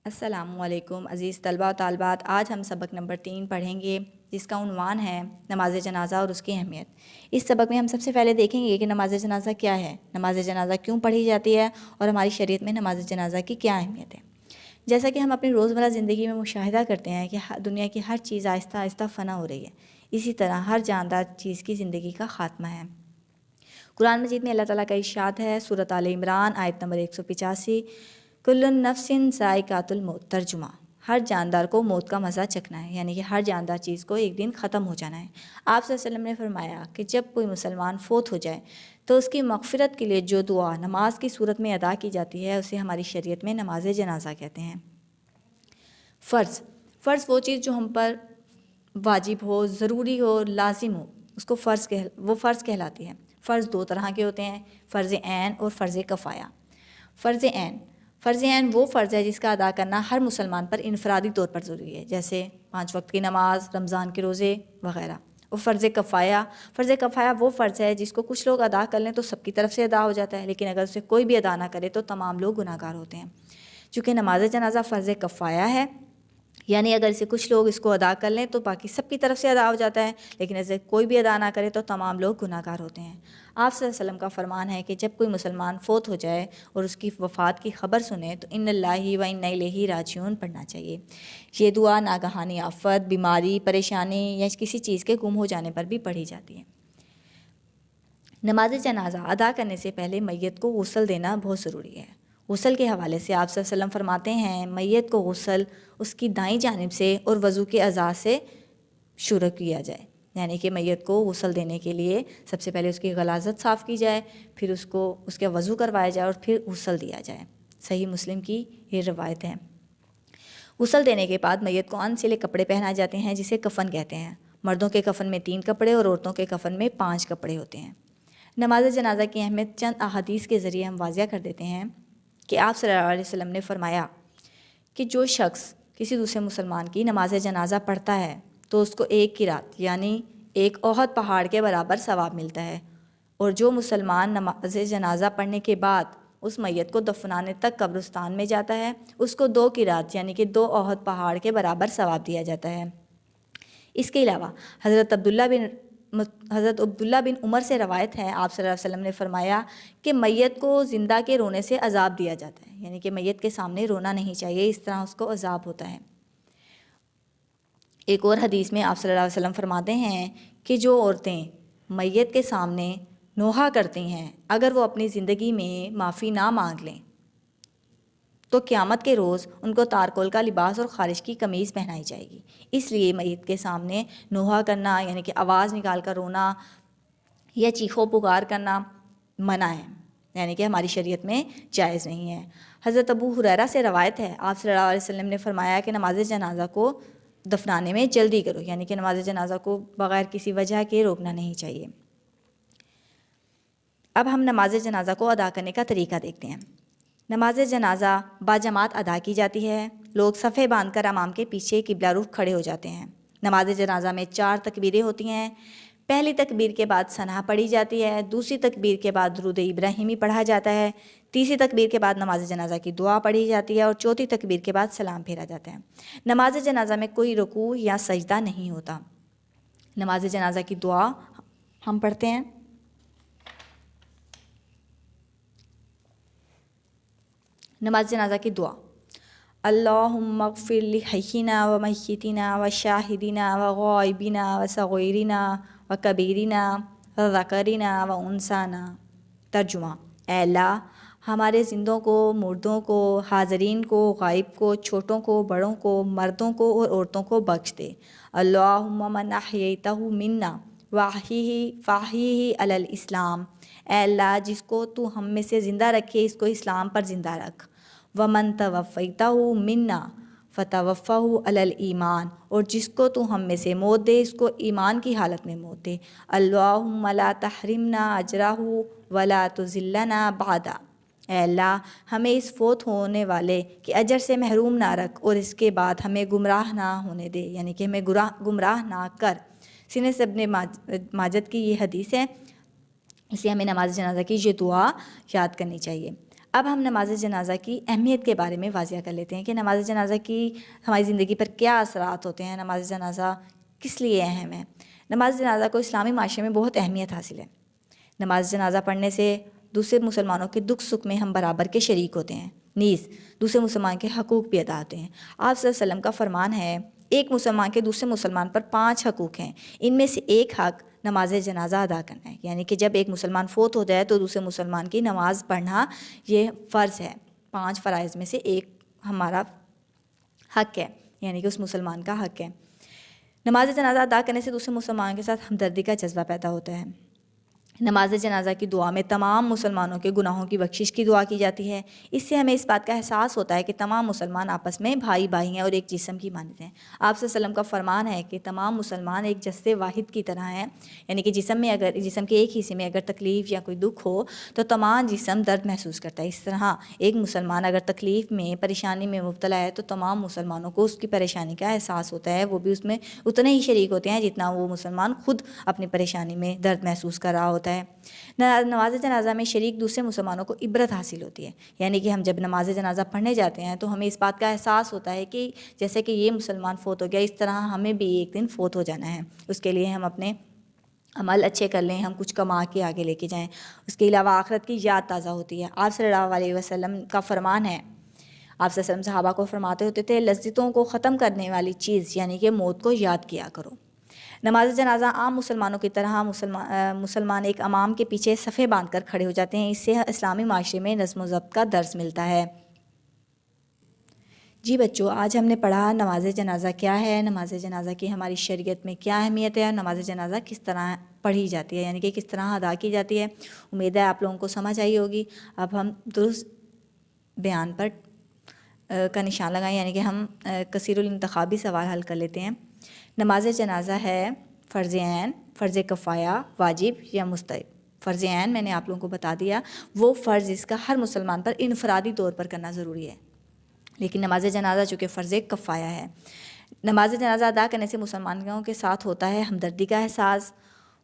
السلام علیکم عزیز طلباء و طالبات، آج ہم سبق نمبر 3 پڑھیں گے جس کا عنوان ہے نماز جنازہ اور اس کی اہمیت۔ اس سبق میں ہم سب سے پہلے دیکھیں گے کہ نماز جنازہ کیا ہے، نماز جنازہ کیوں پڑھی جاتی ہے اور ہماری شریعت میں نماز جنازہ کی کیا اہمیت ہے۔ جیسا کہ ہم اپنی روزمرہ زندگی میں مشاہدہ کرتے ہیں کہ دنیا کی ہر چیز آہستہ آہستہ فنا ہو رہی ہے، اسی طرح ہر جاندار چیز کی زندگی کا خاتمہ ہے۔ قرآن مجید میں اللہ تعالیٰ کا ارشاد ہے، سورۃ آل عمران آیت نمبر 185، کل نفس ذائقۃ الموت، ترجمہ ہر جاندار کو موت کا مزہ چکھنا ہے، یعنی کہ ہر جاندار چیز کو ایک دن ختم ہو جانا ہے۔ آپ صلی اللہ علیہ وسلم نے فرمایا کہ جب کوئی مسلمان فوت ہو جائے تو اس کی مغفرت کے لیے جو دعا نماز کی صورت میں ادا کی جاتی ہے اسے ہماری شریعت میں نماز جنازہ کہتے ہیں۔ فرض وہ چیز جو ہم پر واجب ہو، ضروری ہو، لازم ہو، اس کو وہ فرض کہلاتی ہے۔ فرض دو طرح کے ہوتے ہیں، فرض عین اور فرض کفایہ۔ فرض عین وہ فرض ہے جس کا ادا کرنا ہر مسلمان پر انفرادی طور پر ضروری ہے، جیسے 5 وقت کی نماز، رمضان کے روزے وغیرہ۔ اور فرض کفایہ وہ فرض ہے جس کو کچھ لوگ ادا کر لیں تو سب کی طرف سے ادا ہو جاتا ہے، لیکن اگر اسے کوئی بھی ادا نہ کرے تو تمام لوگ گناہ گار ہوتے ہیں۔ چونکہ نماز جنازہ فرض کفایہ ہے، یعنی اگر اسے کچھ لوگ اس کو ادا کر لیں تو باقی سب کی طرف سے ادا ہو جاتا ہے، لیکن اسے کوئی بھی ادا نہ کرے تو تمام لوگ گناہ گار ہوتے ہیں۔ آپ صلی اللہ علیہ وسلم کا فرمان ہے کہ جب کوئی مسلمان فوت ہو جائے اور اس کی وفات کی خبر سنے تو ان اللہ و انا الیہ راجعون پڑھنا چاہیے۔ یہ دعا ناگہانی آفت، بیماری، پریشانی یا کسی چیز کے گم ہو جانے پر بھی پڑھی جاتی ہے۔ نماز جنازہ ادا کرنے سے پہلے میت کو غسل دینا بہت ضروری ہے۔ غسل کے حوالے سے آپ صلی اللہ علیہ وسلم فرماتے ہیں، میت کو غسل اس کی دائیں جانب سے اور وضو کے اعضاء سے شروع کیا جائے، یعنی کہ میت کو غسل دینے کے لیے سب سے پہلے اس کی غلاظت صاف کی جائے، پھر اس کا وضو کروایا جائے اور پھر غسل دیا جائے۔ صحیح مسلم کی یہ روایت ہے۔ غسل دینے کے بعد میت کو انسلے کپڑے پہنائے جاتے ہیں جسے کفن کہتے ہیں۔ مردوں کے کفن میں 3 کپڑے اور عورتوں کے کفن میں 5 کپڑے ہوتے ہیں۔ نماز جنازہ کی اہمیت چند احادیث کے ذریعے ہم واضح کر دیتے ہیں کہ آپ صلی اللہ علیہ وسلم نے فرمایا کہ جو شخص کسی دوسرے مسلمان کی نماز جنازہ پڑھتا ہے تو اس کو 1 قرات یعنی 1 احد پہاڑ کے برابر ثواب ملتا ہے، اور جو مسلمان نماز جنازہ پڑھنے کے بعد اس میت کو دفنانے تک قبرستان میں جاتا ہے اس کو 2 قرات یعنی کہ 2 احد پہاڑ کے برابر ثواب دیا جاتا ہے۔ اس کے علاوہ حضرت عبداللہ بن عمر سے روایت ہے، آپ صلی اللہ علیہ وسلم نے فرمایا کہ میت کو زندہ کے رونے سے عذاب دیا جاتا ہے، یعنی کہ میت کے سامنے رونا نہیں چاہیے، اس طرح اس کو عذاب ہوتا ہے۔ ایک اور حدیث میں آپ صلی اللہ علیہ وسلم فرماتے ہیں کہ جو عورتیں میت کے سامنے نوحہ کرتی ہیں اگر وہ اپنی زندگی میں معافی نہ مانگ لیں تو قیامت کے روز ان کو تارکول کا لباس اور خارش کی قمیض پہنائی جائے گی۔ اس لیے میت کے سامنے نوحہ کرنا یعنی کہ آواز نکال کر رونا یا چیخو پکار کرنا منع ہے، یعنی کہ ہماری شریعت میں جائز نہیں ہے۔ حضرت ابو ہریرہ سے روایت ہے، آپ صلی اللہ علیہ وسلم نے فرمایا کہ نماز جنازہ کو دفنانے میں جلدی کرو، یعنی کہ نماز جنازہ کو بغیر کسی وجہ کے روکنا نہیں چاہیے۔ اب ہم نماز جنازہ کو ادا کرنے کا طریقہ دیکھتے ہیں۔ نماز جنازہ باجماعت ادا کی جاتی ہے، لوگ صفیں باندھ کر امام کے پیچھے قبلہ رخ کھڑے ہو جاتے ہیں۔ نماز جنازہ میں 4 تکبیریں ہوتی ہیں۔ پہلی تکبیر کے بعد ثنا پڑھی جاتی ہے، دوسری تکبیر کے بعد درود ابراہیمی پڑھا جاتا ہے، تیسری تکبیر کے بعد نماز جنازہ کی دعا پڑھی جاتی ہے اور چوتھی تکبیر کے بعد سلام پھیرا جاتا ہے۔ نماز جنازہ میں کوئی رکوع یا سجدہ نہیں ہوتا۔ نماز جنازہ کی دعا ہم پڑھتے ہیں۔ نماز جنازہ کی دعا: اللہم اغفر لحینا و میتنا و شاہدنا و غائبنا و صغیرنا و کبیرنا و ذکرنا و انسانا۔ ترجمہ: اے اللہ ہمارے زندوں کو، مردوں کو، حاضرین کو، غائب کو، چھوٹوں کو، بڑوں کو، مردوں کو اور عورتوں کو بخش دے۔ اللہم من احییتہ منا فاحیہ علی الاسلام۔ اے اللہ جس کو تو ہم میں سے زندہ رکھے اس کو اسلام پر زندہ رکھ۔ ومن توفیتہ منا فتوفہ علی الایمان۔ اور جس کو تو ہم میں سے موت دے اس کو ایمان کی حالت میں موت دے۔ اللہم لا تحرمنا اجرہ ولا تذلنا بعدہ۔ اے اللہ ہمیں اس فوت ہونے والے کے اجر سے محروم نہ رکھ اور اس کے بعد ہمیں گمراہ نہ ہونے دے، یعنی کہ ہمیں گمراہ نہ کر۔ سنن ابن ماجہ کی یہ حدیث ہے، اس لیے ہمیں نماز جنازہ کی یہ دعا یاد کرنی چاہیے۔ اب ہم نماز جنازہ کی اہمیت کے بارے میں واضح کر لیتے ہیں کہ نماز جنازہ کی ہماری زندگی پر کیا اثرات ہوتے ہیں، نماز جنازہ کس لیے اہم ہے۔ نماز جنازہ کو اسلامی معاشرے میں بہت اہمیت حاصل ہے۔ نماز جنازہ پڑھنے سے دوسرے مسلمانوں کے دکھ سکھ میں ہم برابر کے شریک ہوتے ہیں، نیز دوسرے مسلمان کے حقوق بھی ادا ہوتے ہیں۔ آپ صلی اللہ علیہ وسلم کا فرمان ہے، ایک مسلمان کے دوسرے مسلمان پر 5 حقوق ہیں، ان میں سے ایک حق نماز جنازہ ادا کرنا ہے، یعنی کہ جب ایک مسلمان فوت ہو جائے تو دوسرے مسلمان کی نماز پڑھنا یہ فرض ہے، 5 فرائض میں سے ایک ہمارا حق ہے، یعنی کہ اس مسلمان کا حق ہے۔ نماز جنازہ ادا کرنے سے دوسرے مسلمان کے ساتھ ہمدردی کا جذبہ پیدا ہوتا ہے۔ نماز جنازہ کی دعا میں تمام مسلمانوں کے گناہوں کی بخشش کی دعا کی جاتی ہے۔ اس سے ہمیں اس بات کا احساس ہوتا ہے کہ تمام مسلمان آپس میں بھائی بھائی ہیں اور ایک جسم کی مانند ہیں۔ آپ صلی اللہ علیہ وسلم کا فرمان ہے کہ تمام مسلمان ایک جسد واحد کی طرح ہیں، یعنی کہ جسم کے ایک حصے میں اگر تکلیف یا کوئی دکھ ہو تو تمام جسم درد محسوس کرتا ہے۔ اس طرح ایک مسلمان اگر تکلیف میں، پریشانی میں مبتلا ہے تو تمام مسلمانوں کو اس کی پریشانی کا احساس ہوتا ہے، وہ بھی اس میں اتنے ہی شریک ہوتے ہیں جتنا وہ مسلمان خود اپنی پریشانی میں درد محسوس کر رہا ہوتا ہے۔ نماز جنازہ میں شریک دوسرے مسلمانوں کو عبرت حاصل ہوتی ہے، یعنی کہ ہم جب نماز جنازہ پڑھنے جاتے ہیں تو ہمیں اس بات کا احساس ہوتا ہے کہ جیسے کہ یہ مسلمان فوت ہو گیا، اس طرح ہمیں بھی ایک دن فوت ہو جانا ہے۔ اس کے لیے ہم اپنے عمل اچھے کر لیں، ہم کچھ کما کے آگے لے کے جائیں۔ اس کے علاوہ آخرت کی یاد تازہ ہوتی ہے۔ آپ صلی اللہ علیہ وسلم کا فرمان ہے، آپ صلی اللہ علیہ وسلم صحابہ کو فرماتے ہوتے تھے، لذتوں کو ختم کرنے والی چیز یعنی کہ موت کو یاد کیا کرو۔ نماز جنازہ عام مسلمانوں کی طرح مسلمان ایک امام کے پیچھے صفیں باندھ کر کھڑے ہو جاتے ہیں۔ اس سے اسلامی معاشرے میں نظم و ضبط کا درس ملتا ہے۔ جی بچوں، آج ہم نے پڑھا نماز جنازہ کیا ہے، نماز جنازہ کی ہماری شریعت میں کیا اہمیت ہے، اور نماز جنازہ کس طرح پڑھی جاتی ہے، یعنی کہ کس طرح ادا کی جاتی ہے۔ امید ہے آپ لوگوں کو سمجھ آئی ہوگی۔ اب ہم درست بیان پر کا نشان لگائیں، یعنی کہ ہم کثیر الانتخابی سوال حل کر لیتے ہیں۔ نماز جنازہ ہے فرض عین، فرض کفایہ، واجب یا مستحب۔ فرض عین میں نے آپ لوگوں کو بتا دیا، وہ فرض جس کا ہر مسلمان پر انفرادی طور پر کرنا ضروری ہے، لیکن نماز جنازہ چونکہ فرض کفایہ ہے۔ نماز جنازہ ادا کرنے سے مسلمانوں کے ساتھ ہوتا ہے ہمدردی کا احساس۔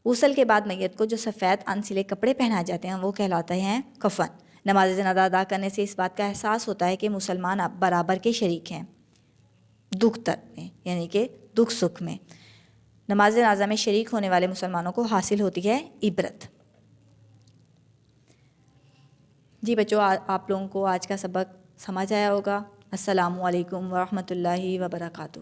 غسل کے بعد میت کو جو سفید انسلے کپڑے پہنائے جاتے ہیں وہ کہلاتے ہیں کفن۔ نماز جنازہ ادا کرنے سے اس بات کا احساس ہوتا ہے کہ مسلمان برابر کے شریک ہیں دکھ درد میں، یعنی کہ دکھ سکھ میں۔ نماز جنازہ میں شریک ہونے والے مسلمانوں کو حاصل ہوتی ہے عبرت۔ جی بچوں، آپ لوگوں کو آج کا سبق سمجھ آیا ہوگا۔ السلام علیکم ورحمۃ اللہ وبرکاتہ۔